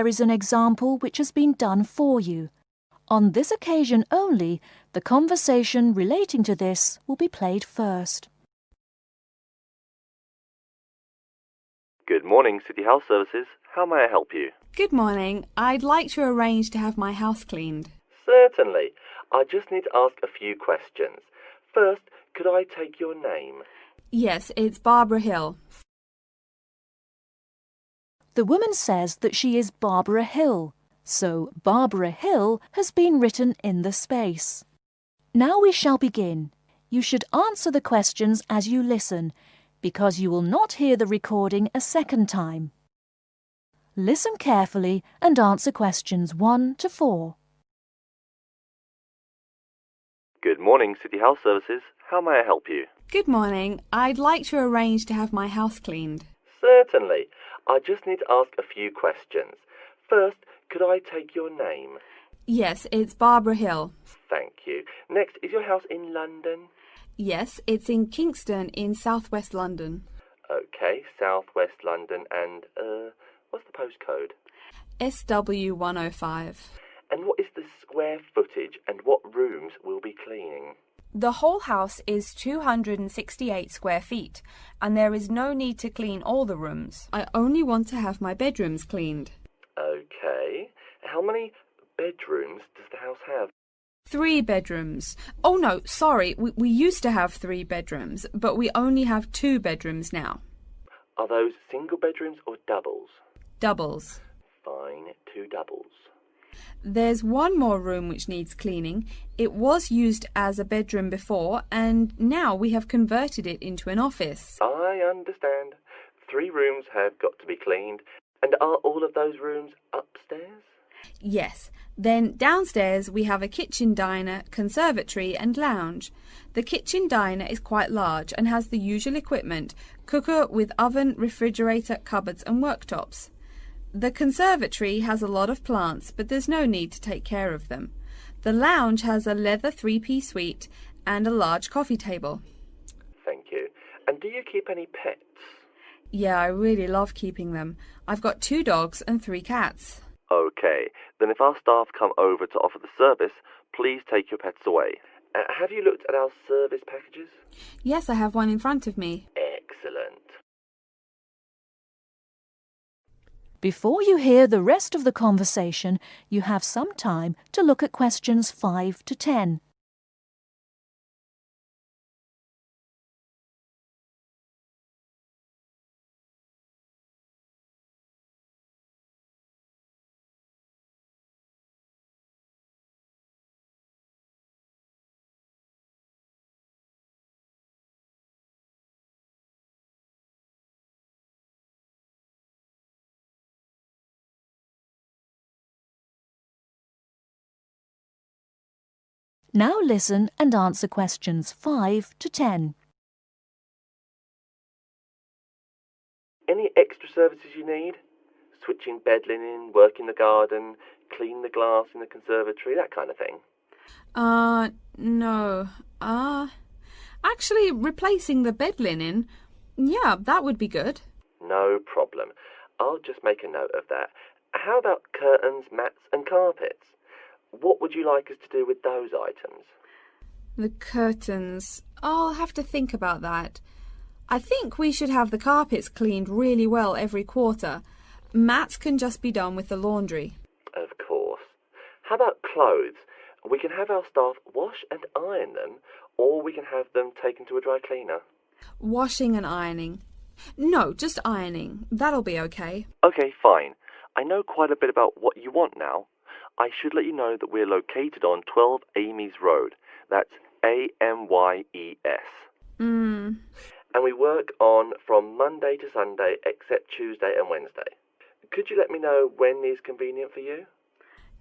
there is an example which has been done for you. On this occasion only, the conversation relating to this will be played first. Good morning, City House Services. How may I help you? Good morning. I'd like to arrange to have my house cleaned. Certainly. I just need to ask a few questions. First, could I take your name? Yes, it's Barbara Hill. The woman says that she is Barbara Hill, so Barbara Hill has been written in the space. Now we shall begin. You should answer the questions as you listen, because you will not hear the recording a second time. Listen carefully and answer questions 1 to 4. Good morning, City House Services. How may I help you? Good morning. I'd like to arrange to have my house cleaned. Certainly. I just need to ask a few questions. First, could I take your name? Yes, it's Barbara Hill. Thank you. Next, is your house in London? Yes, it's in Kingston in southwest London. Okay, southwest London and, what's the postcode? SW105. And what is the square footage and what rooms will be cleaning? The whole house is 268 square feet, and there is no need to clean all the rooms. I only want to have my bedrooms cleaned. Okay. How many bedrooms does the house have? 3 bedrooms. Oh no, sorry, we used to have 3 bedrooms, but we only have 2 bedrooms now. Are those single bedrooms or doubles? Doubles. Fine, 2 doubles. There's one more room which needs cleaning. It was used as a bedroom before, and now we have converted it into an office. I understand. 3 rooms have got to be cleaned. And are all of those rooms upstairs? Yes. Then downstairs we have a kitchen diner, conservatory and lounge. The kitchen diner is quite large and has the usual equipment: cooker with oven, refrigerator, cupboards and worktops. The conservatory has a lot of plants, but there's no need to take care of them. The lounge has a leather 3-piece suite and a large coffee table. Thank you. And do you keep any pets? Yeah, I really love keeping them. I've got 2 dogs and 3 cats. Okay, then if our staff come over to offer the service, please take your pets away. Have you looked at our service packages? Yes, I have one in front of me. Excellent. Before you hear the rest of the conversation, you have some time to look at questions 5 to 10. Now listen and answer questions 5 to 10. Any extra services you need? Switching bed linen, work in the garden, clean the glass in the conservatory, that kind of thing? No. Actually, replacing the bed linen, yeah, that would be good. No problem. I'll just make a note of that. How about curtains, mats and carpets? What would you like us to do with those items? The curtains. I'll have to think about that. I think we should have the carpets cleaned really well every quarter. Mats can just be done with the laundry. Of course. How about clothes? We can have our staff wash and iron them, or we can have them taken to a dry cleaner. Washing and ironing. No, just ironing. That'll be okay. Okay, fine. I know quite a bit about what you want now. I should let you know that we're located on 12 Amy's Road. That's A-M-Y-E-S. And we work on from Monday to Sunday except Tuesday and Wednesday. Could you let me know when is convenient for you?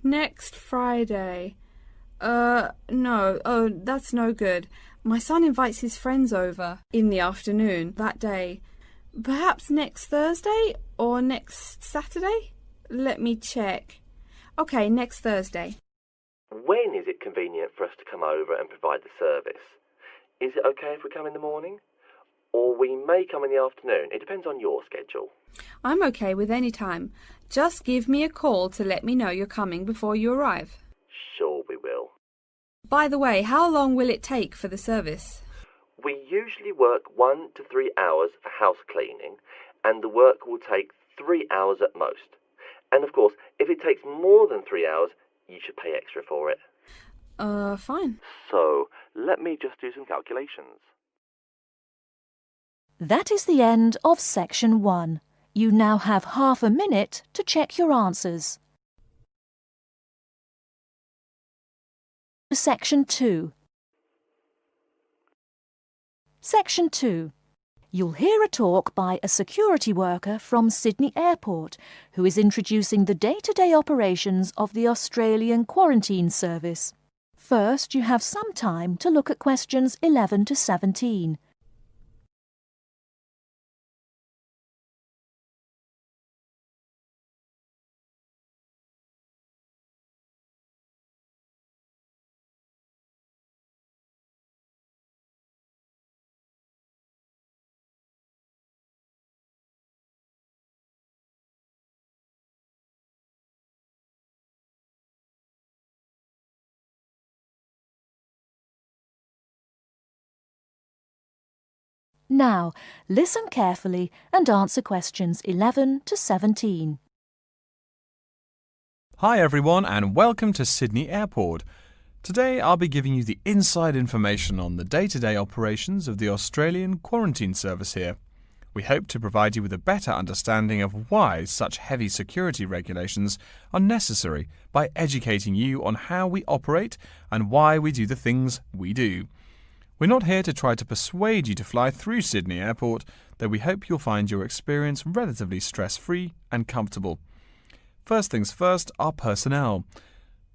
Next Friday. No. Oh, that's no good. My son invites his friends over in the afternoon that day. Perhaps next Thursday or next Saturday? Let me check. Okay, next Thursday. When is it convenient for us to come over and provide the service? Is it okay if we come in the morning? or we may come in the afternoon. It depends on your schedule. I'm okay with any time. Just give me a call to let me know you're coming before you arrive. Sure we will. By the way, how long will it take for the service? We usually work 1 to 3 hours for house cleaning, and the work will take 3 hours at most. And of course, if it takes more than 3 hours, you should pay extra for it. Fine. So, let me just do some calculations. That is the end of section 1. You now have half a minute to check your answers. Section 2. Section 2. You'll hear a talk by a security worker from Sydney Airport who is introducing the day-to-day operations of the Australian Quarantine Service. First, you have some time to look at questions 11 to 17. Now, listen carefully and answer questions 11 to 17. Hi everyone and welcome to Sydney Airport. Today I'll be giving you the inside information on the day-to-day operations of the Australian Quarantine Service here. We hope to provide you with a better understanding of why such heavy security regulations are necessary by educating you on how we operate and why we do the things we do. We're not here to try to persuade you to fly through Sydney Airport, though we hope you'll find your experience relatively stress-free and comfortable. First things first, our personnel.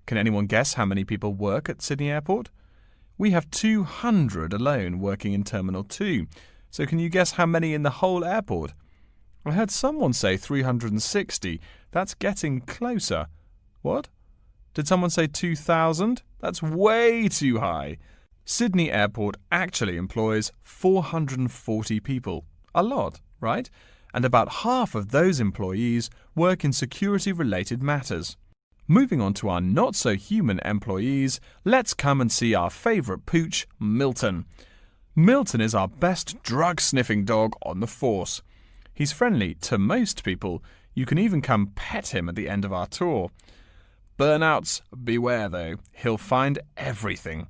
Can anyone guess how many people work at Sydney Airport? We have 200 alone working in Terminal 2, so can you guess how many in the whole airport? I heard someone say 360. That's getting closer. What? Did someone say 2,000? That's way too high. Sydney Airport actually employs 440 people. A lot, right? And about half of those employees work in security-related matters. Moving on to our not-so-human employees, let's come and see our favourite pooch, Milton. Milton is our best drug-sniffing dog on the force. He's friendly to most people. You can even come pet him at the end of our tour. Burnouts, beware though. He'll find everything.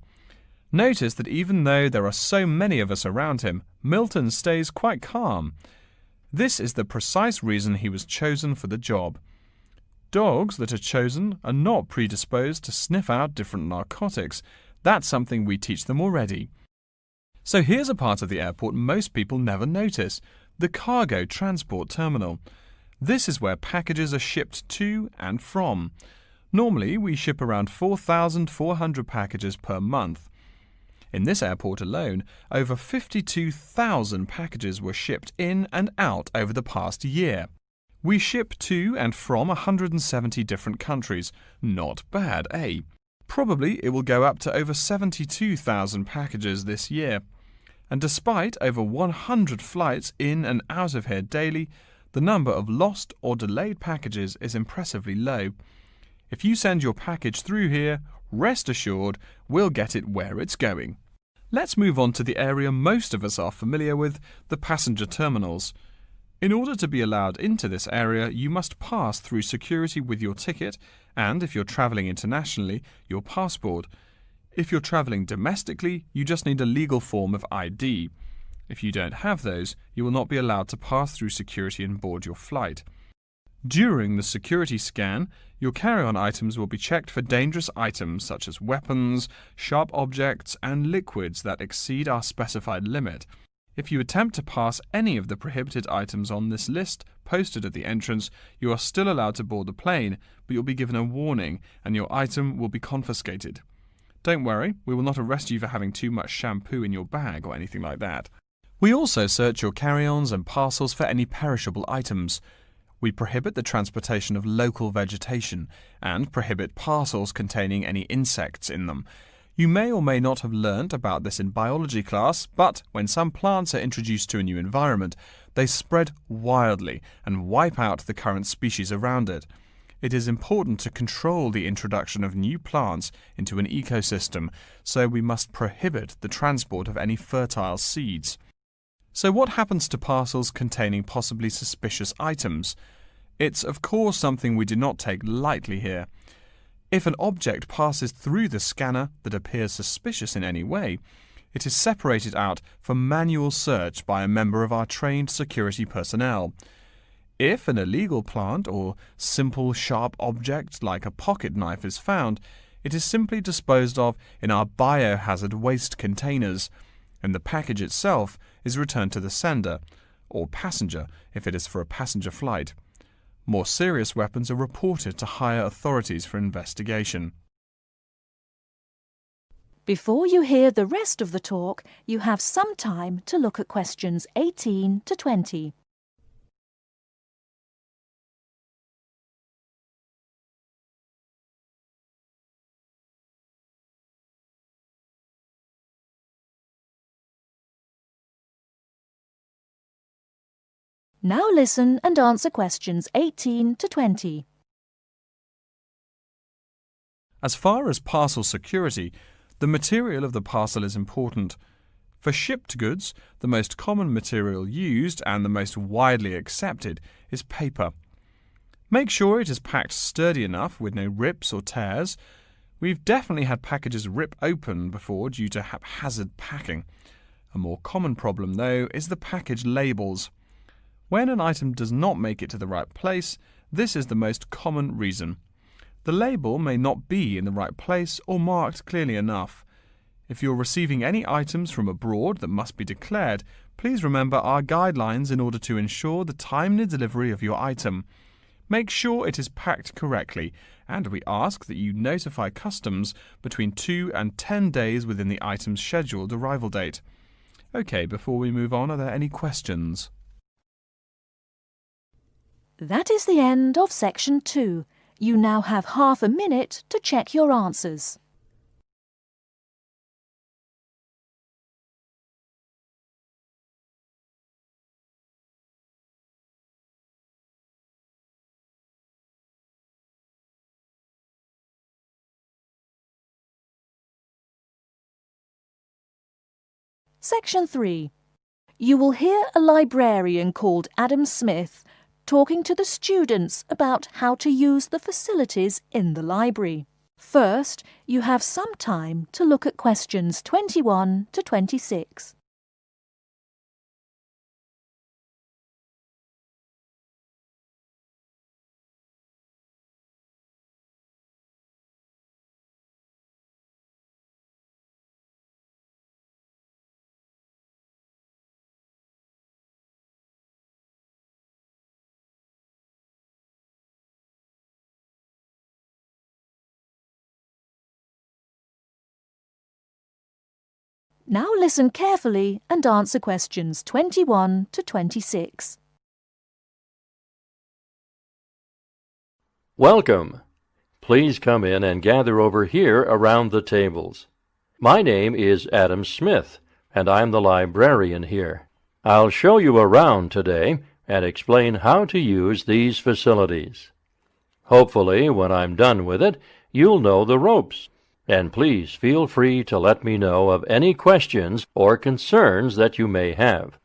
Notice that even though there are so many of us around him, Milton stays quite calm. This is the precise reason he was chosen for the job. Dogs that are chosen are not predisposed to sniff out different narcotics. That's something we teach them already. So here's a part of the airport most people never notice, the cargo transport terminal. This is where packages are shipped to and from. Normally, we ship around 4,400 packages per month. In this airport alone, over 52,000 packages were shipped in and out over the past year. We ship to and from 170 different countries. Not bad, eh? Probably it will go up to over 72,000 packages this year. And despite over 100 flights in and out of here daily, the number of lost or delayed packages is impressively low. If you send your package through here, rest assured we'll get it where it's going. Let's move on to the area most of us are familiar with, the passenger terminals. In order to be allowed into this area, you must pass through security with your ticket and, if you're travelling internationally, your passport. If you're travelling domestically, you just need a legal form of ID. If you don't have those, you will not be allowed to pass through security and board your flight. During the security scan, your carry-on items will be checked for dangerous items such as weapons, sharp objects, and liquids that exceed our specified limit. If you attempt to pass any of the prohibited items on this list posted at the entrance, you are still allowed to board the plane, but you'll be given a warning and your item will be confiscated. Don't worry, we will not arrest you for having too much shampoo in your bag or anything like that. We also search your carry-ons and parcels for any perishable items. We prohibit the transportation of local vegetation and prohibit parcels containing any insects in them. You may or may not have learnt about this in biology class, but when some plants are introduced to a new environment, they spread wildly and wipe out the current species around it. It is important to control the introduction of new plants into an ecosystem, so we must prohibit the transport of any fertile seeds. So what happens to parcels containing possibly suspicious items? It's of course something we do not take lightly here. If an object passes through the scanner that appears suspicious in any way, it is separated out for manual search by a member of our trained security personnel. If an illegal plant or simple sharp object like a pocket knife is found, it is simply disposed of in our biohazard waste containers, and the package itself is returned to the sender, or passenger if it is for a passenger flight. More serious weapons are reported to higher authorities for investigation. Before you hear the rest of the talk, you have some time to look at questions 18 to 20. Now listen and answer questions 18 to 20. As far as parcel security, the material of the parcel is important. For shipped goods, the most common material used and the most widely accepted is paper. Make sure it is packed sturdy enough with no rips or tears. We've definitely had packages rip open before due to haphazard packing. A more common problem, though, is the package labels. When an item does not make it to the right place, this is the most common reason. The label may not be in the right place or marked clearly enough. If you're receiving any items from abroad that must be declared, please remember our guidelines in order to ensure the timely delivery of your item. Make sure it is packed correctly, and we ask that you notify customs between 2 and 10 days within the item's scheduled arrival date. OK, before we move on, are there any questions? That is the end of section 2. You now have half a minute to check your answers. Section 3. You will hear a librarian called Adam Smith talking to the students about how to use the facilities in the library. First, you have some time to look at questions 21 to 26. Now listen carefully and answer questions 21 to 26. Welcome. Please come in and gather over here around the tables. My name is Adam Smith, and I'm the librarian here. I'll show you around today and explain how to use these facilities. Hopefully, when I'm done with it, you'll know the ropes. And please feel free to let me know of any questions or concerns that you may have.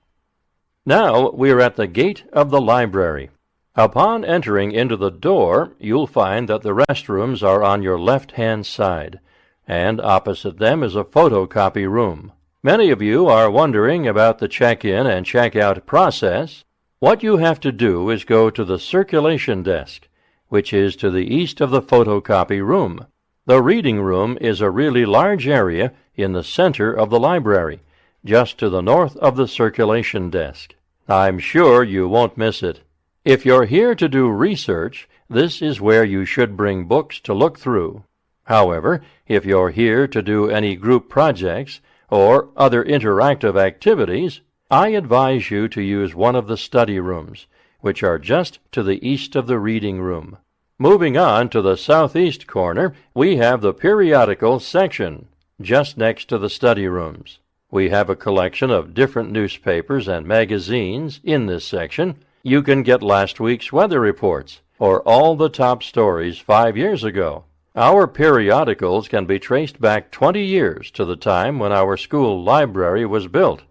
Now we're at the gate of the library. Upon entering into the door, you'll find that the restrooms are on your left-hand side, and opposite them is a photocopy room. Many of you are wondering about the check-in and check-out process. What you have to do is go to the circulation desk, which is to the east of the photocopy room. The reading room is a really large area in the center of the library, just to the north of the circulation desk. I'm sure you won't miss it. If you're here to do research, this is where you should bring books to look through. However, if you're here to do any group projects or other interactive activities, I advise you to use one of the study rooms, which are just to the east of the reading room. Moving on to the southeast corner, we have the periodical section. just next to the study rooms. We have a collection of different newspapers and magazines in this section. You can get last week's weather reports or all the top stories 5 years ago. Our periodicals can be traced back 20 years to the time when our school library was built.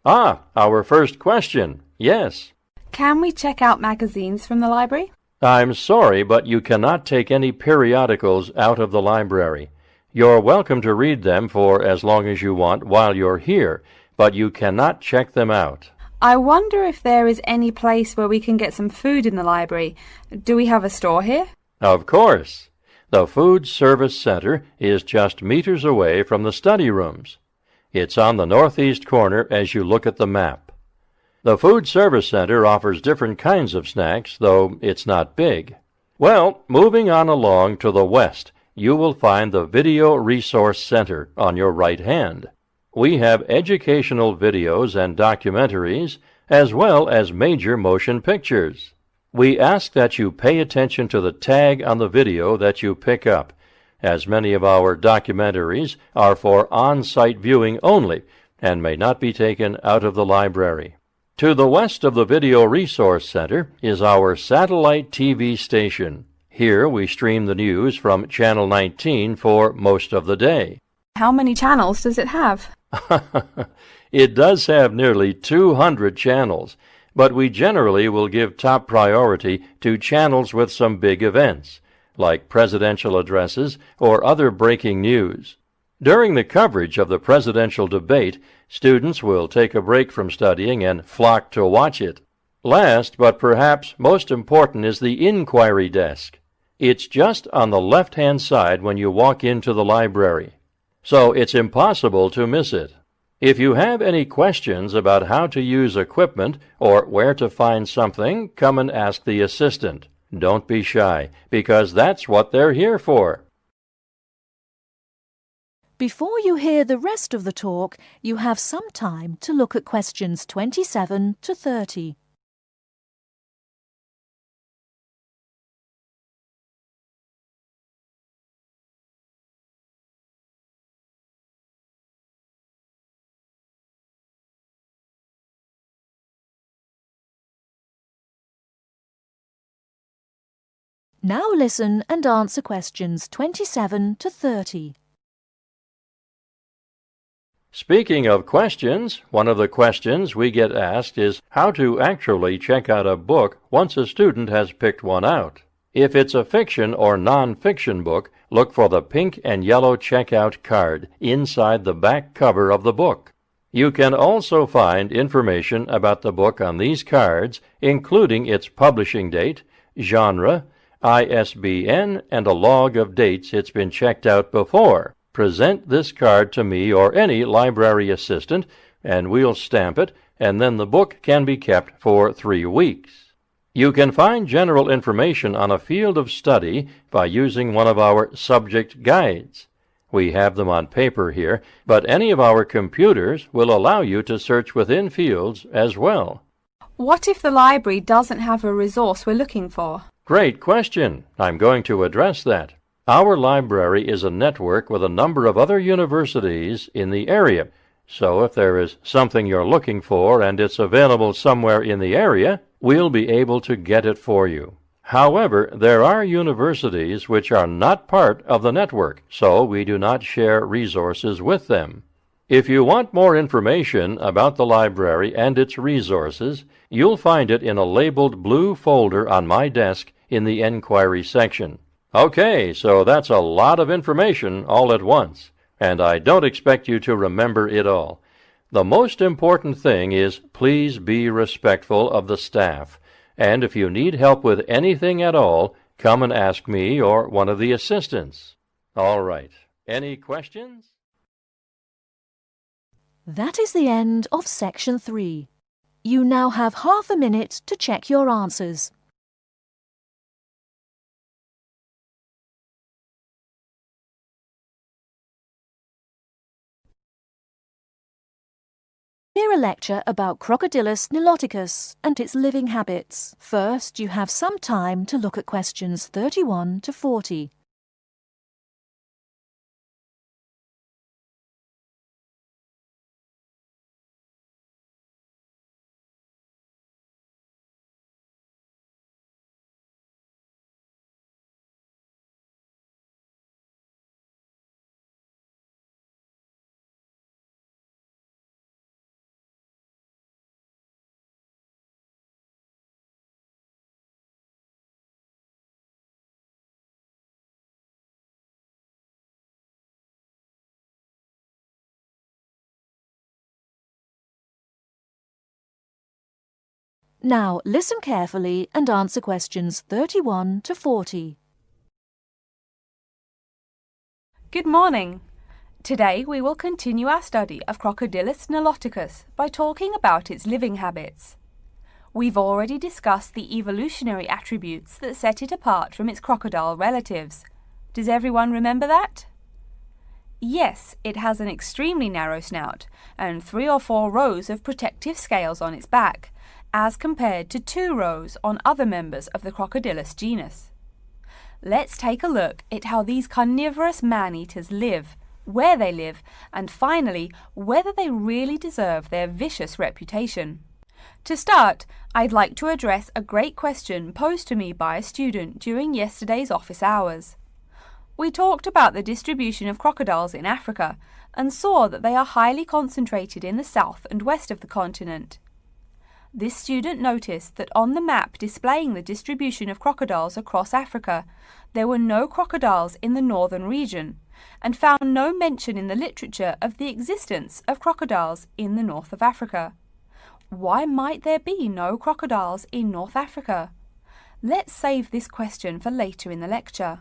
Ah, our first question. Yes. Can we check out magazines from the library? I'm sorry, but you cannot take any periodicals out of the library. You're welcome to read them for as long as you want while you're here, but you cannot check them out. I wonder if there is any place where we can get some food in the library. Do we have a store here? Of course. The Food Service Center is just meters away from the study rooms. It's on the northeast corner as you look at the map. The Food Service Center offers different kinds of snacks, though it's not big. Well, moving on along to the west, you will find the Video Resource Center on your right hand. We have educational videos and documentaries, as well as major motion pictures. We ask that you pay attention to the tag on the video that you pick up, as many of our documentaries are for on-site viewing only and may not be taken out of the library. To the west of the Video Resource Center is our satellite TV station. Here we stream the news from Channel 19 for most of the day. How many channels does it have? It does have nearly 200 channels, but we generally will give top priority to channels with some big events, like presidential addresses or other breaking news. During the coverage of the presidential debate, students will take a break from studying and flock to watch it. Last, but perhaps most important, is the inquiry desk. It's just on the left-hand side when you walk into the library, so it's impossible to miss it. If you have any questions about how to use equipment or where to find something, come and ask the assistant. Don't be shy, because that's what they're here for. Before you hear the rest of the talk, you have some time to look at questions 27 to 30. Now listen and answer questions 27 to 30. Speaking of questions, one of the questions we get asked is how to actually check out a book once a student has picked one out. If it's a fiction or non-fiction book, look for the pink and yellow checkout card inside the back cover of the book. You can also find information about the book on these cards, including its publishing date, genre, ISBN, and a log of dates it's been checked out before. Present this card to me or any library assistant, and we'll stamp it, and then the book can be kept for 3 weeks. You can find general information on a field of study by using one of our subject guides. We have them on paper here, but any of our computers will allow you to search within fields as well. What if the library doesn't have a resource we're looking for? Great question. I'm going to address that. Our library is a network with a number of other universities in the area, so if there is something you're looking for and it's available somewhere in the area, we'll be able to get it for you. However, there are universities which are not part of the network, so we do not share resources with them. If you want more information about the library and its resources, you'll find it in a labeled blue folder on my desk in the Enquiry section. Okay, so that's a lot of information all at once, and I don't expect you to remember it all. The most important thing is please be respectful of the staff, and if you need help with anything at all, come and ask me or one of the assistants. All right, any questions? That is the end of section 3. You now have half a minute to check your answers. Hear a lecture about Crocodylus niloticus and its living habits. First, you have some time to look at questions 31 to 40. Now listen carefully and answer questions 31 to 40. Good morning. Today we will continue our study of Crocodylus niloticus by talking about its living habits. We've already discussed the evolutionary attributes that set it apart from its crocodile relatives. Does everyone remember that? Yes, it has an extremely narrow snout and 3 or 4 rows of protective scales on its back, as compared to 2 rows on other members of the Crocodylus genus. Let's take a look at how these carnivorous man-eaters live, where they live, and finally, whether they really deserve their vicious reputation. To start, I'd like to address a great question posed to me by a student during yesterday's office hours. We talked about the distribution of crocodiles in Africa and saw that they are highly concentrated in the south and west of the continent. This student noticed that on the map displaying the distribution of crocodiles across Africa, there were no crocodiles in the northern region, and found no mention in the literature of the existence of crocodiles in the north of Africa. Why might there be no crocodiles in North Africa? Let's save this question for later in the lecture.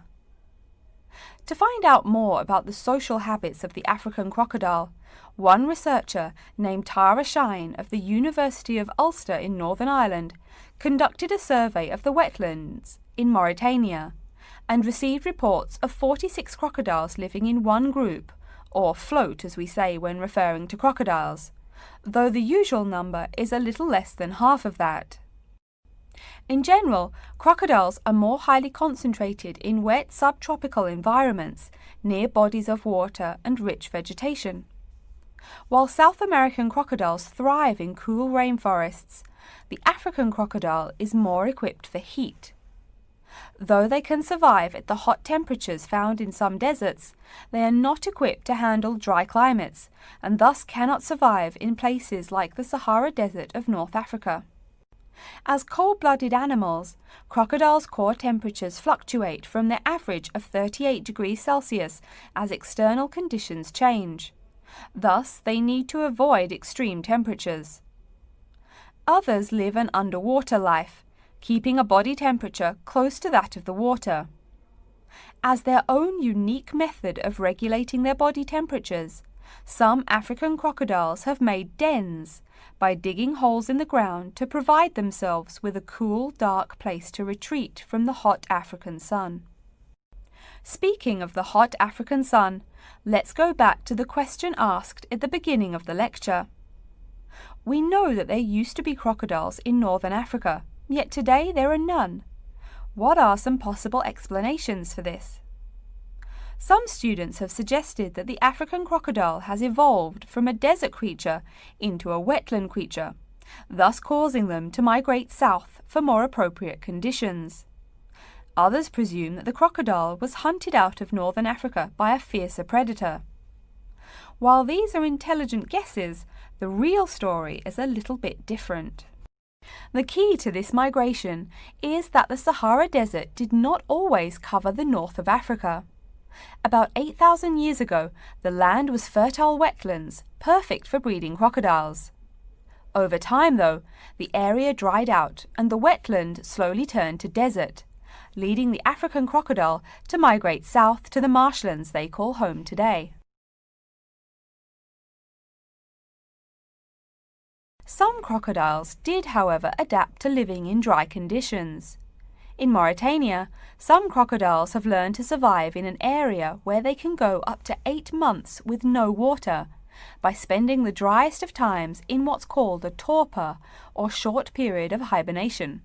To find out more about the social habits of the African crocodile, one researcher named Tara Shine of the University of Ulster in Northern Ireland conducted a survey of the wetlands in Mauritania and received reports of 46 crocodiles living in one group, or float as we say when referring to crocodiles, though the usual number is a little less than half of that. In general, crocodiles are more highly concentrated in wet subtropical environments near bodies of water and rich vegetation. While South American crocodiles thrive in cool rainforests, the African crocodile is more equipped for heat. Though they can survive at the hot temperatures found in some deserts, they are not equipped to handle dry climates and thus cannot survive in places like the Sahara Desert of North Africa. As cold-blooded animals, crocodiles' core temperatures fluctuate from their average of 38 degrees Celsius as external conditions change. Thus, they need to avoid extreme temperatures. Others live an underwater life, keeping a body temperature close to that of the water. As their own unique method of regulating their body temperatures, some African crocodiles have made dens by digging holes in the ground to provide themselves with a cool, dark place to retreat from the hot African sun. Speaking of the hot African sun, let's go back to the question asked at the beginning of the lecture. We know that there used to be crocodiles in northern Africa, yet today there are none. What are some possible explanations for this? Some students have suggested that the African crocodile has evolved from a desert creature into a wetland creature, thus causing them to migrate south for more appropriate conditions. Others presume that the crocodile was hunted out of northern Africa by a fiercer predator. While these are intelligent guesses, the real story is a little bit different. The key to this migration is that the Sahara Desert did not always cover the north of Africa. About 8,000 years ago, the land was fertile wetlands, perfect for breeding crocodiles. Over time, though, the area dried out and the wetland slowly turned to desert, leading the African crocodile to migrate south to the marshlands they call home today. Some crocodiles did, however, adapt to living in dry conditions. In Mauritania, some crocodiles have learned to survive in an area where they can go up to 8 months with no water, by spending the driest of times in what's called a torpor, or short period of hibernation.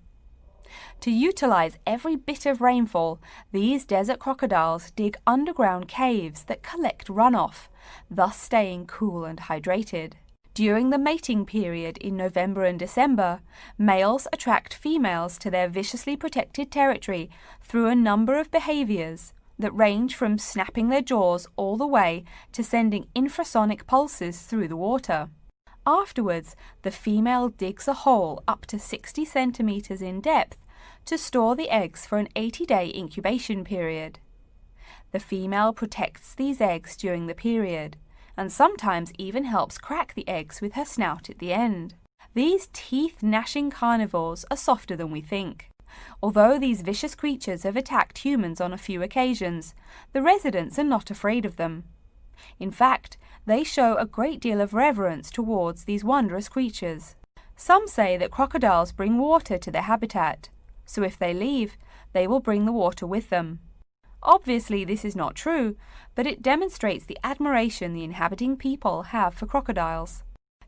To utilize every bit of rainfall, these desert crocodiles dig underground caves that collect runoff, thus staying cool and hydrated. During the mating period in November and December, males attract females to their viciously protected territory through a number of behaviors that range from snapping their jaws all the way to sending infrasonic pulses through the water. Afterwards, the female digs a hole up to 60 centimeters in depth to store the eggs for an 80-day incubation period. The female protects these eggs during the period, and sometimes even helps crack the eggs with her snout at the end. These teeth-gnashing carnivores are softer than we think. Although these vicious creatures have attacked humans on a few occasions, the residents are not afraid of them. In fact, they show a great deal of reverence towards these wondrous creatures. Some say that crocodiles bring water to their habitat, so if they leave, they will bring the water with them. Obviously, this is not true, but it demonstrates the admiration the inhabiting people have for crocodiles.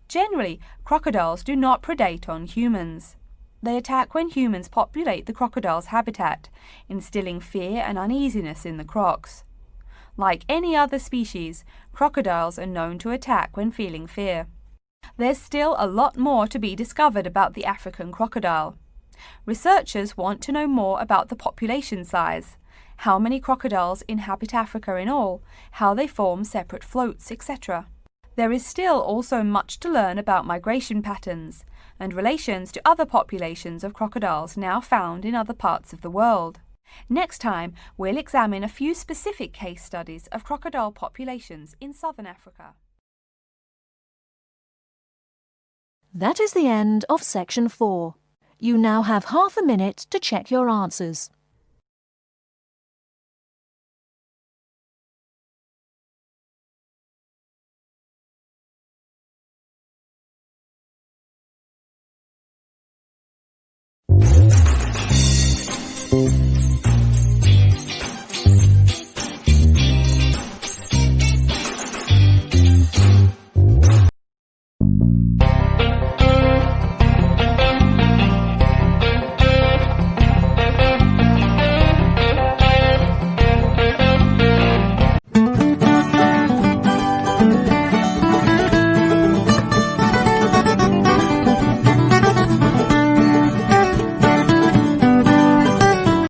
Generally, crocodiles do not predate on humans. They attack when humans populate the crocodile's habitat, instilling fear and uneasiness in the crocs. Like any other species, crocodiles are known to attack when feeling fear. There's still a lot more to be discovered about the African crocodile. Researchers want to know more about the population size, how many crocodiles inhabit Africa in all, how they form separate floats, etc. There is still also much to learn about migration patterns and relations to other populations of crocodiles now found in other parts of the world. Next time, we'll examine a few specific case studies of crocodile populations in southern Africa. That is the end of section 4. You now have half a minute to check your answers. Thank you.